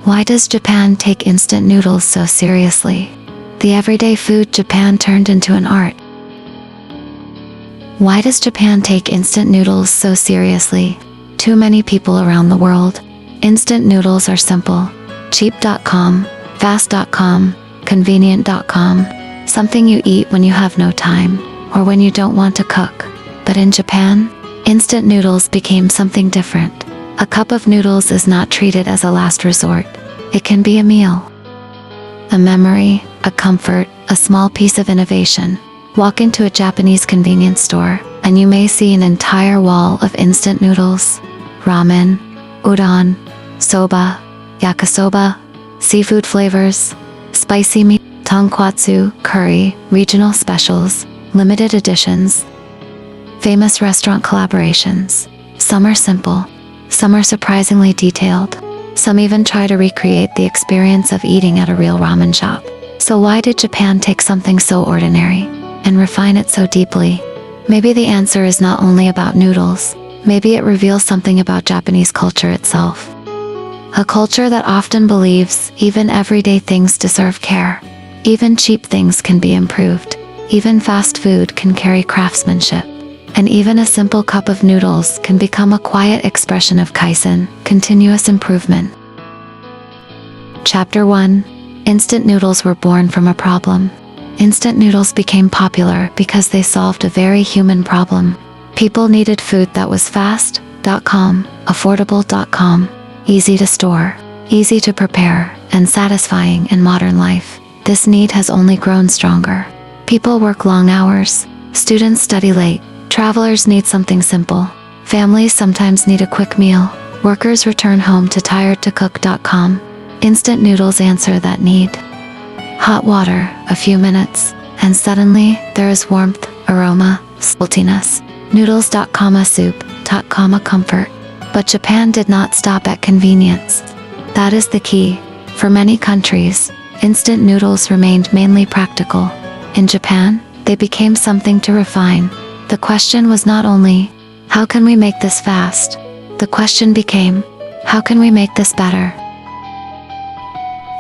Why does Japan take instant noodles so seriously? The everyday food Japan turned into an art. Why does Japan take instant noodles so seriously? Too many people around the world. Instant noodles are simple. Cheap.com, fast.com, convenient.com. Something you eat when you have no time, or when you don't want to cook. But in Japan, instant noodles became something different. A cup of noodles is not treated as a last resort. It can be a meal, a memory, a comfort, a small piece of innovation. Walk into a Japanese convenience store, and you may see an entire wall of instant noodles. Ramen, udon, soba, yakisoba, seafood flavors, spicy meat, tonkotsu, curry, regional specials, limited editions, famous restaurant collaborations. Some are simple, some are surprisingly detailed. Some even try to recreate the experience of eating at a real ramen shop. So why did Japan take something so ordinary and refine it so deeply? Maybe the answer is not only about noodles. Maybe it reveals something about Japanese culture itself. A culture that often believes even everyday things deserve care. Even cheap things can be improved. Even fast food can carry craftsmanship. And even a simple cup of noodles can become a quiet expression of kaizen, continuous improvement. Chapter 1. Instant noodles were born from a problem. Instant noodles became popular because they solved a very human problem. People needed food that was fast.com, affordable.com, easy to store, easy to prepare, and satisfying in modern life. This need has only grown stronger. People work long hours. Students study late. Travelers need something simple. Families sometimes need a quick meal. Workers return home too tired to cook.com. Instant noodles answer that need. Hot water, a few minutes, and suddenly there is warmth, aroma, saltiness. Noodles.com a soup.com a comfort. But Japan did not stop at convenience. That is the key. For many countries, instant noodles remained mainly practical. In Japan, they became something to refine. The question was not only, how can we make this fast? The question became, how can we make this better?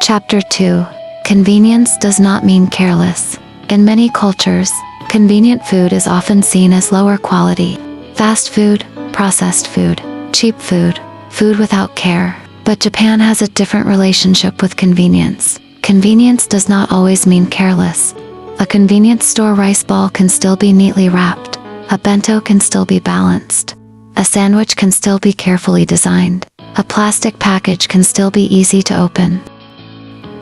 Chapter 2. Convenience does not mean careless. In many cultures, convenient food is often seen as lower quality. Fast food, processed food, cheap food, food without care. But Japan has a different relationship with convenience. Convenience does not always mean careless. A convenience store rice ball can still be neatly wrapped. A bento can still be balanced. A sandwich can still be carefully designed. A plastic package can still be easy to open.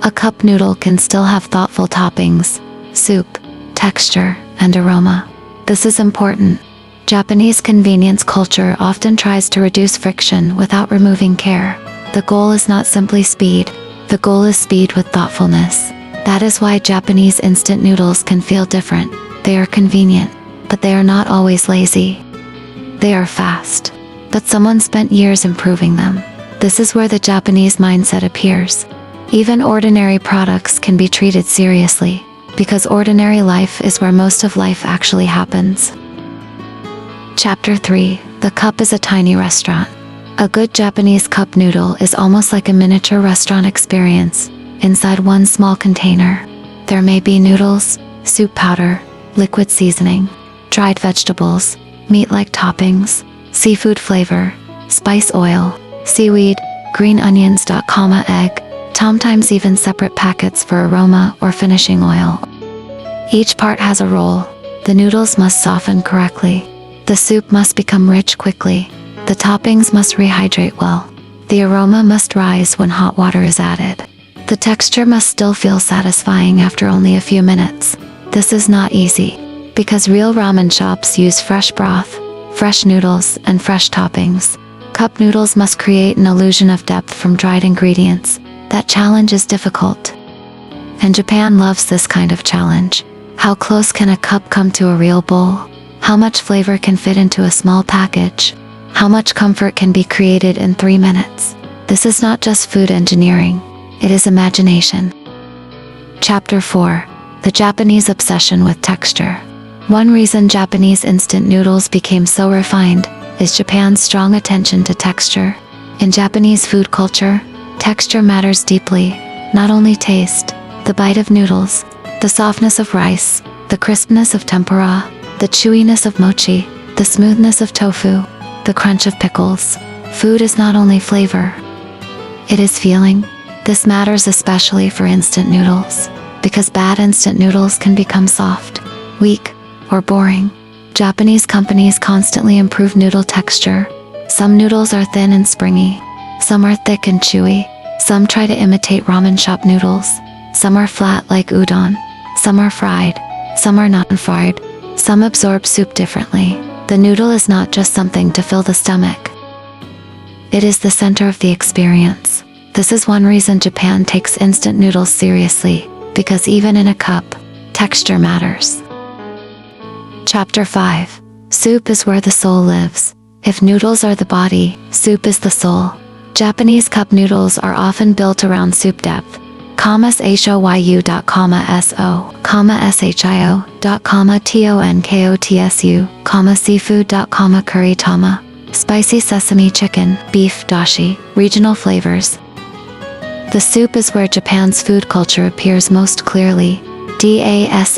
A cup noodle can still have thoughtful toppings, soup, texture, and aroma. This is important. Japanese convenience culture often tries to reduce friction without removing care. The goal is not simply speed. The goal is speed with thoughtfulness. That is why Japanese instant noodles can feel different. They are convenient, but they are not always lazy. They are fast, but someone spent years improving them. This is where the Japanese mindset appears. Even ordinary products can be treated seriously, because ordinary life is where most of life actually happens. Chapter 3. The cup is a tiny restaurant. A good Japanese cup noodle is almost like a miniature restaurant experience, inside one small container. There may be noodles, soup powder, liquid seasoning, dried vegetables, meat-like toppings, seafood flavor, spice oil, seaweed, green onions, egg, sometimes even separate packets for aroma or finishing oil. Each part has a role. The noodles must soften correctly. The soup must become rich quickly. The toppings must rehydrate well. The aroma must rise when hot water is added. The texture must still feel satisfying after only a few minutes. This is not easy, because real ramen shops use fresh broth, fresh noodles, and fresh toppings. Cup noodles must create an illusion of depth from dried ingredients. That challenge is difficult. And Japan loves this kind of challenge. How close can a cup come to a real bowl? How much flavor can fit into a small package? How much comfort can be created in 3 minutes? This is not just food engineering. It is imagination. Chapter 4. The Japanese obsession with texture. One reason Japanese instant noodles became so refined is Japan's strong attention to texture. In Japanese food culture, Texture matters deeply, not only taste. The bite of noodles, the softness of rice, the crispness of tempura, the chewiness of mochi, the smoothness of tofu, the crunch of pickles. Food is not only flavor, it is feeling. This matters especially for instant noodles, because bad instant noodles can become soft, weak, or boring. Japanese companies constantly improve noodle texture. Some noodles are thin and springy. Some are thick and chewy. Some try to imitate ramen shop noodles. Some are flat like udon. Some are fried. Some are not fried. Some absorb soup differently. The noodle is not just something to fill the stomach. It is the center of the experience. This is one reason Japan takes instant noodles seriously, because even in a cup, texture matters. Chapter 5. Soup is where the soul lives. If noodles are the body, soup is the soul. Japanese cup noodles are often built around soup depth. Shoyu. So, shio. Tonkotsu. Seafood. Curry. Spicy sesame chicken, beef, dashi, regional flavors. The soup is where Japan's food culture appears most clearly. Dashi.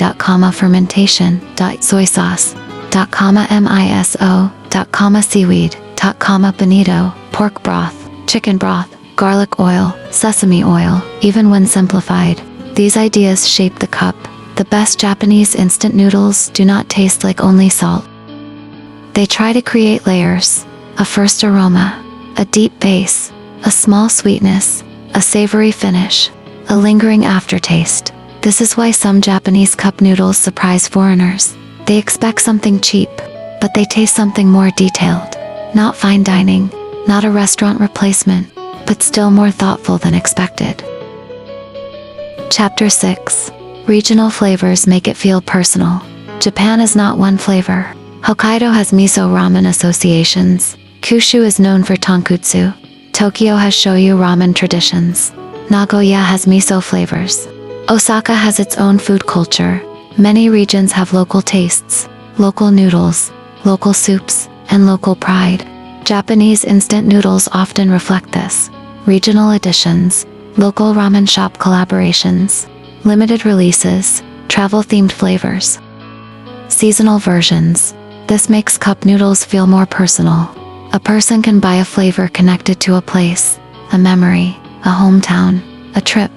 Umami. Fermentation. Soy sauce. Miso. Seaweed. Bonito. Pork broth, chicken broth, garlic oil, sesame oil. Even when simplified, these ideas shape the cup. The best Japanese instant noodles do not taste like only salt. They try to create layers, a first aroma, a deep base, a small sweetness, a savory finish, a lingering aftertaste. This is why some Japanese cup noodles surprise foreigners. They expect something cheap, but they taste something more detailed. Not fine dining, not a restaurant replacement, but still more thoughtful than expected. Chapter 6. Regional flavors make it feel personal. Japan is not one flavor. Hokkaido has miso ramen associations. Kyushu is known for tonkotsu. Tokyo has shoyu ramen traditions. Nagoya has miso flavors. Osaka has its own food culture. Many regions have local tastes, local noodles, local soups, and local pride. Japanese instant noodles often reflect this. Regional additions, local ramen shop collaborations, limited releases, travel-themed flavors. Seasonal versions. This makes cup noodles feel more personal. A person can buy a flavor connected to a place, a memory, a hometown, a trip,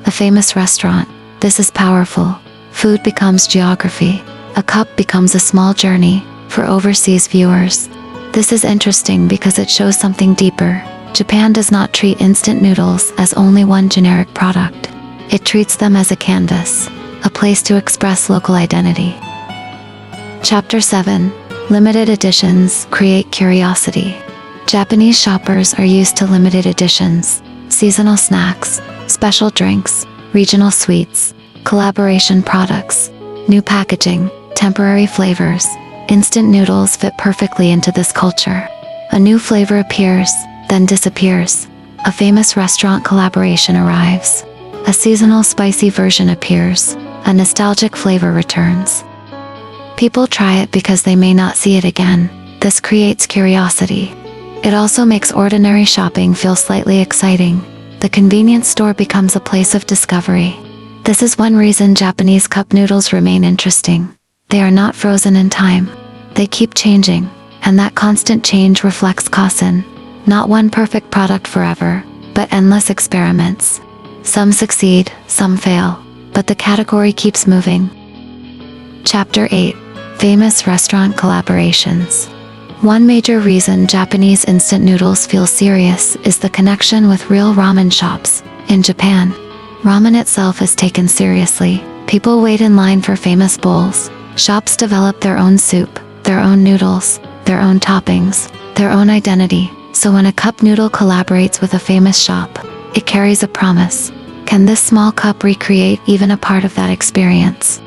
a famous restaurant. This is powerful. Food becomes geography. A cup becomes a small journey for overseas viewers. This is interesting because it shows something deeper. Japan does not treat instant noodles as only one generic product. It treats them as a canvas, a place to express local identity. Chapter 7. Limited editions create curiosity. Japanese shoppers are used to limited editions, seasonal snacks, special drinks, regional sweets, collaboration products, new packaging, temporary flavors. Instant noodles fit perfectly into this culture. A new flavor appears, then disappears. A famous restaurant collaboration arrives. A seasonal spicy version appears. A nostalgic flavor returns. People try it because they may not see it again. This creates curiosity. It also makes ordinary shopping feel slightly exciting. The convenience store becomes a place of discovery. This is one reason Japanese cup noodles remain interesting. They are not frozen in time. They keep changing, and that constant change reflects caution. Not one perfect product forever, but endless experiments. Some succeed, some fail, but the category keeps moving. Chapter 8. Famous restaurant collaborations. One major reason Japanese instant noodles feel serious is the connection with real ramen shops. In Japan, ramen itself is taken seriously. People wait in line for famous bowls. Shops develop their own soup, their own noodles, their own toppings, their own identity. So when a cup noodle collaborates with a famous shop, it carries a promise. Can this small cup recreate even a part of that experience?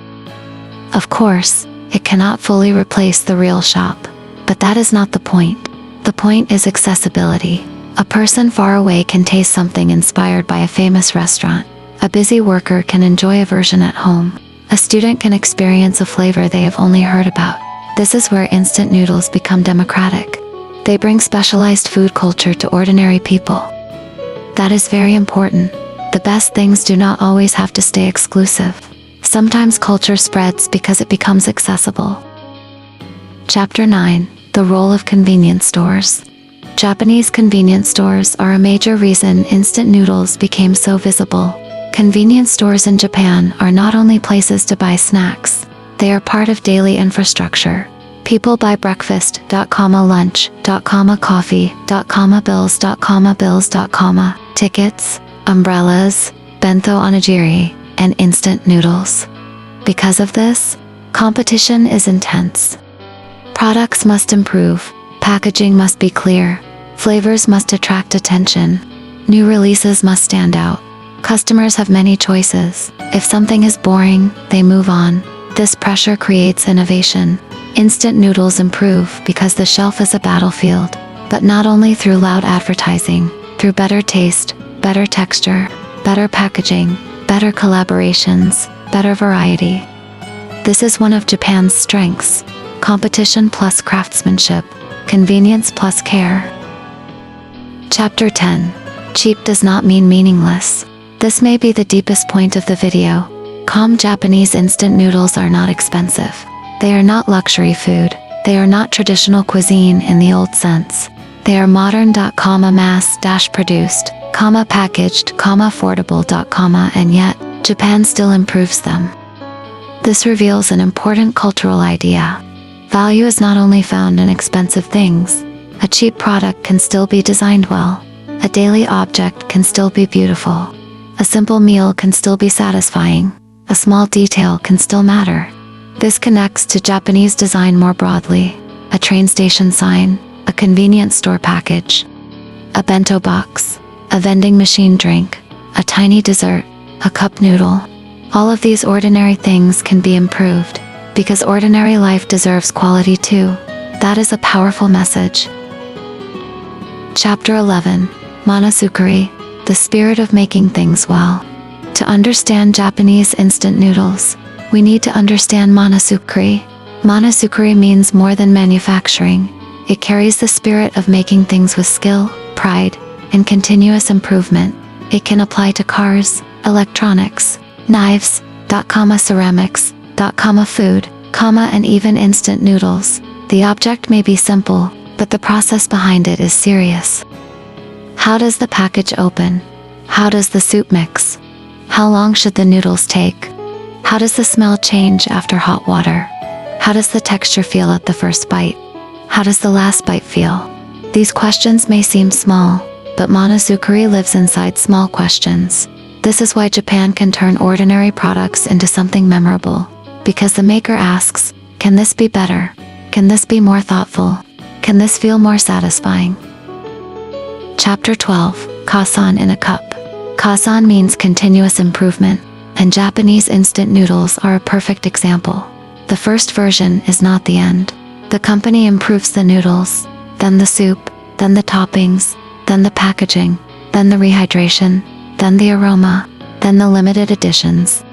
Of course, it cannot fully replace the real shop. But that is not the point. The point is accessibility. A person far away can taste something inspired by a famous restaurant. A busy worker can enjoy a version at home. A student can experience a flavor they have only heard about. This is where instant noodles become democratic. They bring specialized food culture to ordinary people. That is very important. The best things do not always have to stay exclusive. Sometimes culture spreads because it becomes accessible. Chapter 9. The role of convenience stores. Japanese convenience stores are a major reason instant noodles became so visible. Convenience stores in Japan are not only places to buy snacks, they are part of daily infrastructure. People buy breakfast, lunch, coffee, bills, tickets, umbrellas, bento onigiri, and instant noodles. Because of this, competition is intense. Products must improve, packaging must be clear, flavors must attract attention, new releases must stand out. Customers have many choices. If something is boring, they move on. This pressure creates innovation. Instant noodles improve because the shelf is a battlefield, but not only through loud advertising, through better taste, better texture, better packaging, better collaborations, better variety. This is one of Japan's strengths. Competition plus craftsmanship, convenience plus care. Chapter 10. Cheap does not mean meaningless. This may be the deepest point of the video. Calm Japanese instant noodles are not expensive. They are not luxury food. They are not traditional cuisine in the old sense. They are modern, mass-produced, packaged, affordable, and yet, Japan still improves them. This reveals an important cultural idea. Value is not only found in expensive things. A cheap product can still be designed well. A daily object can still be beautiful. A simple meal can still be satisfying. A small detail can still matter. This connects to Japanese design more broadly. A train station sign, a convenience store package, a bento box, a vending machine drink, a tiny dessert, a cup noodle. All of these ordinary things can be improved, because ordinary life deserves quality too. That is a powerful message. Chapter 11. Monozukuri, the spirit of making things well. To understand Japanese instant noodles, we need to understand monozukuri. Monozukuri means more than manufacturing. It carries the spirit of making things with skill, pride, and continuous improvement. It can apply to cars, electronics, knives, ceramics, food, and even instant noodles. The object may be simple, but the process behind it is serious. How does the package open? How does the soup mix? How long should the noodles take? How does the smell change after hot water? How does the texture feel at the first bite? How does the last bite feel? These questions may seem small, but monozukuri lives inside small questions. This is why Japan can turn ordinary products into something memorable. Because the maker asks, can this be better? Can this be more thoughtful? Can this feel more satisfying? Chapter 12. Kasan in a cup. Kasan means continuous improvement, and Japanese instant noodles are a perfect example. The first version is not the end. The company improves the noodles, then the soup, then the toppings, then the packaging, then the rehydration, then the aroma, then the limited editions,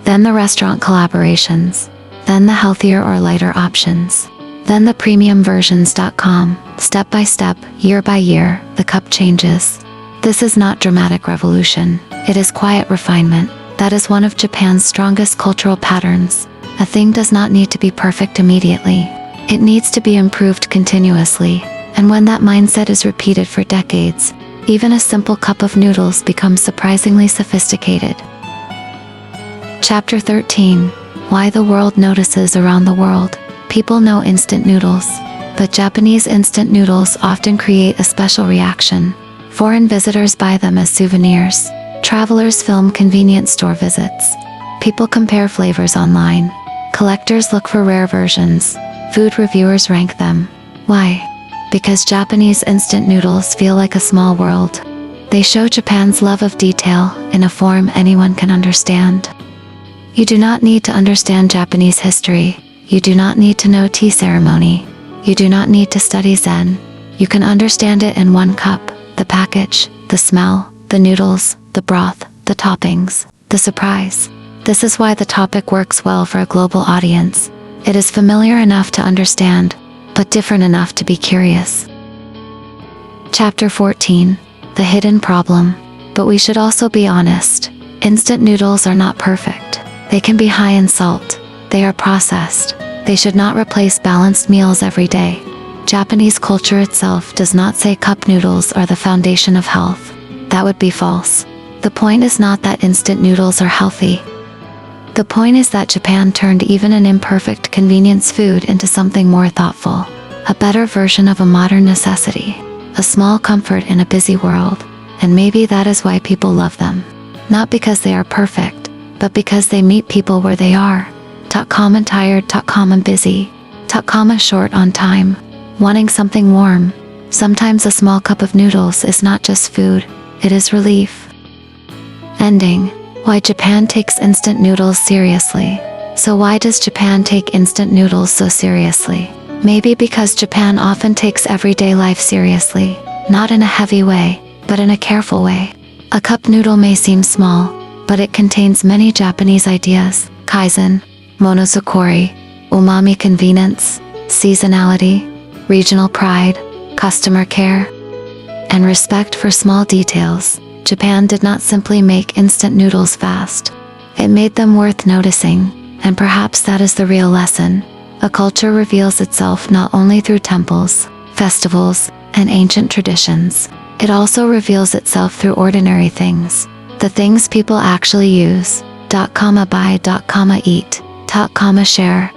then the restaurant collaborations, then the healthier or lighter options, then the premium versions. Step by step, year by year, the cup changes. This is not dramatic revolution, it is quiet refinement. That is one of Japan's strongest cultural patterns. A thing does not need to be perfect immediately. It needs to be improved continuously, and when that mindset is repeated for decades, even a simple cup of noodles becomes surprisingly sophisticated. Chapter 13. Why the world notices around the world. People know instant noodles, but Japanese instant noodles often create a special reaction. Foreign visitors buy them as souvenirs. Travelers film convenience store visits. People compare flavors online. Collectors look for rare versions. Food reviewers rank them. Why? Because Japanese instant noodles feel like a small world. They show Japan's love of detail in a form anyone can understand. You do not need to understand Japanese history. You do not need to know tea ceremony. You do not need to study Zen. You can understand it in one cup: the package, the smell, the noodles, the broth, the toppings, the surprise. This is why the topic works well for a global audience. It is familiar enough to understand, but different enough to be curious. Chapter 14. The Hidden Problem. But we should also be honest. Instant noodles are not perfect. They can be high in salt. They are processed. They should not replace balanced meals every day. Japanese culture itself does not say cup noodles are the foundation of health. That would be false. The point is not that instant noodles are healthy. The point is that Japan turned even an imperfect convenience food into something more thoughtful. A better version of a modern necessity. A small comfort in a busy world. And maybe that is why people love them. Not because they are perfect, but because they meet people where they are. Tired, busy. Short on time. Wanting something warm. Sometimes a small cup of noodles is not just food, it is relief. Ending. Why Japan takes instant noodles seriously. So why does Japan take instant noodles so seriously? Maybe because Japan often takes everyday life seriously. Not in a heavy way, but in a careful way. A cup noodle may seem small, but it contains many Japanese ideas. Kaizen, monosukuri, umami convenience, seasonality, regional pride, customer care, and respect for small details. Japan did not simply make instant noodles fast. It made them worth noticing, and perhaps that is the real lesson. A culture reveals itself not only through temples, festivals, and ancient traditions. It also reveals itself through ordinary things. The things people actually use. Buy, eat, share, share,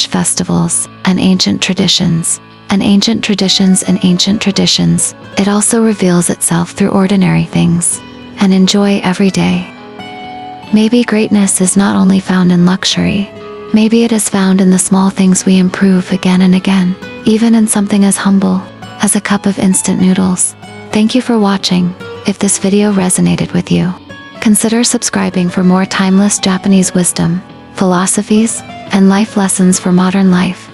/festivals, and ancient traditions. And ancient traditions. It also reveals itself through ordinary things. And enjoy every day. Maybe greatness is not only found in luxury. Maybe it is found in the small things we improve again and again, even in something as humble as a cup of instant noodles. Thank you for watching. If this video resonated with you, consider subscribing for more timeless Japanese wisdom, philosophies, and life lessons for modern life.